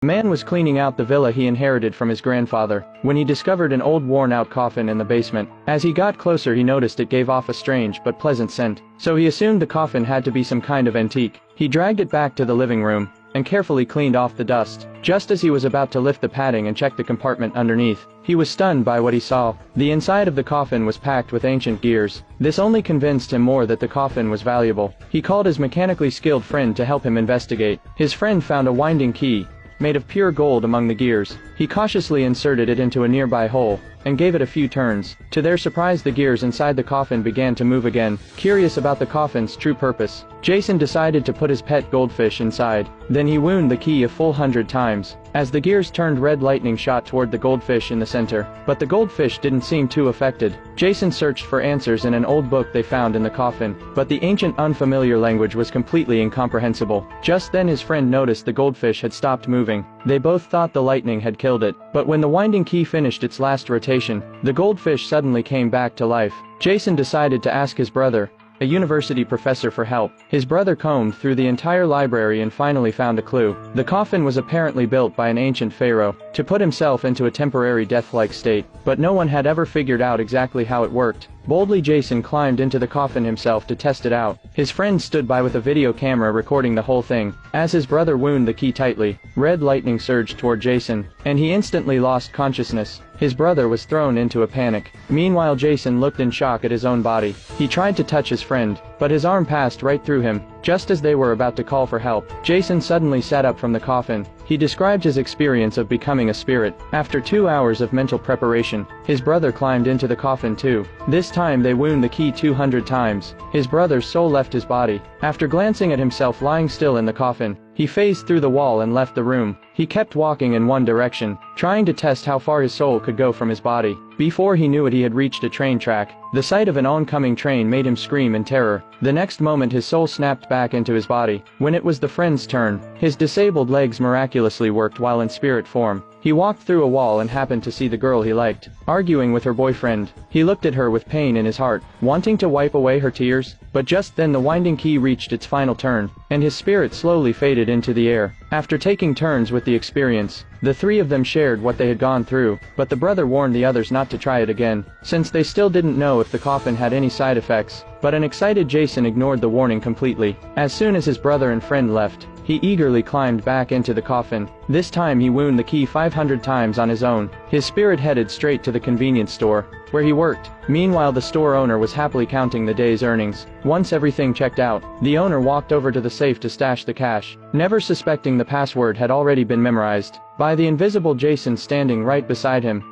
The man was cleaning out the villa he inherited from his grandfather, when he discovered an old worn-out coffin in the basement. As he got closer he noticed it gave off a strange but pleasant scent, so he assumed the coffin had to be some kind of antique. He dragged it back to the living room, and carefully cleaned off the dust. Just as he was about to lift the padding and check the compartment underneath, he was stunned by what he saw. The inside of the coffin was packed with ancient gears. This only convinced him more that the coffin was valuable. He called his mechanically skilled friend to help him investigate. His friend found a winding key, made of pure gold among the gears. He cautiously inserted it into a nearby hole, and gave it a few turns. To their surprise, the gears inside the coffin began to move again. Curious about the coffin's true purpose, Jason decided to put his pet goldfish inside. Then he wound the key a full 100 times. As the gears turned, red lightning shot toward the goldfish in the center, but the goldfish didn't seem too affected. Jason searched for answers in an old book they found in the coffin, but the ancient unfamiliar language was completely incomprehensible. Just then his friend noticed the goldfish had stopped moving. They both thought the lightning had killed it, but when the winding key finished its last rotation, the goldfish suddenly came back to life. Jason decided to ask his brother, a university professor, for help. His brother combed through the entire library and finally found a clue. The coffin was apparently built by an ancient pharaoh to put himself into a temporary death-like state, but no one had ever figured out exactly how it worked. Boldly, Jason climbed into the coffin himself to test it out. His friend stood by with a video camera recording the whole thing. As his brother wound the key tightly, red lightning surged toward Jason, and he instantly lost consciousness. His brother was thrown into a panic. Meanwhile, Jason looked in shock at his own body. He tried to touch his friend, but his arm passed right through him. Just as they were about to call for help, Jason suddenly sat up from the coffin. He described his experience of becoming a spirit. After 2 hours of mental preparation, his brother climbed into the coffin too. This time they wound the key 200 times. His brother's soul left his body. After glancing at himself lying still in the coffin, he phased through the wall and left the room. He kept walking in one direction, trying to test how far his soul could go from his body. Before he knew it, he had reached a train track. The sight of an oncoming train made him scream in terror. The next moment his soul snapped back into his body. When it was the friend's turn, his disabled legs miraculously worked while in spirit form. He walked through a wall and happened to see the girl he liked arguing with her boyfriend. He looked at her with pain in his heart, wanting to wipe away her tears, but just then the winding key reached its final turn, and his spirit slowly faded into the air. After taking turns with the experience, the three of them shared what they had gone through, but the brother warned the others not to try it again, since they still didn't know if the coffin had any side effects. But an excited Jason ignored the warning completely. As soon as his brother and friend left, he eagerly climbed back into the coffin. This time he wound the key 500 times on his own. His spirit headed straight to the convenience store, where he worked. Meanwhile, the store owner was happily counting the day's earnings. Once everything checked out, the owner walked over to the safe to stash the cash, never suspecting the password had already been memorized by the invisible Jason standing right beside him.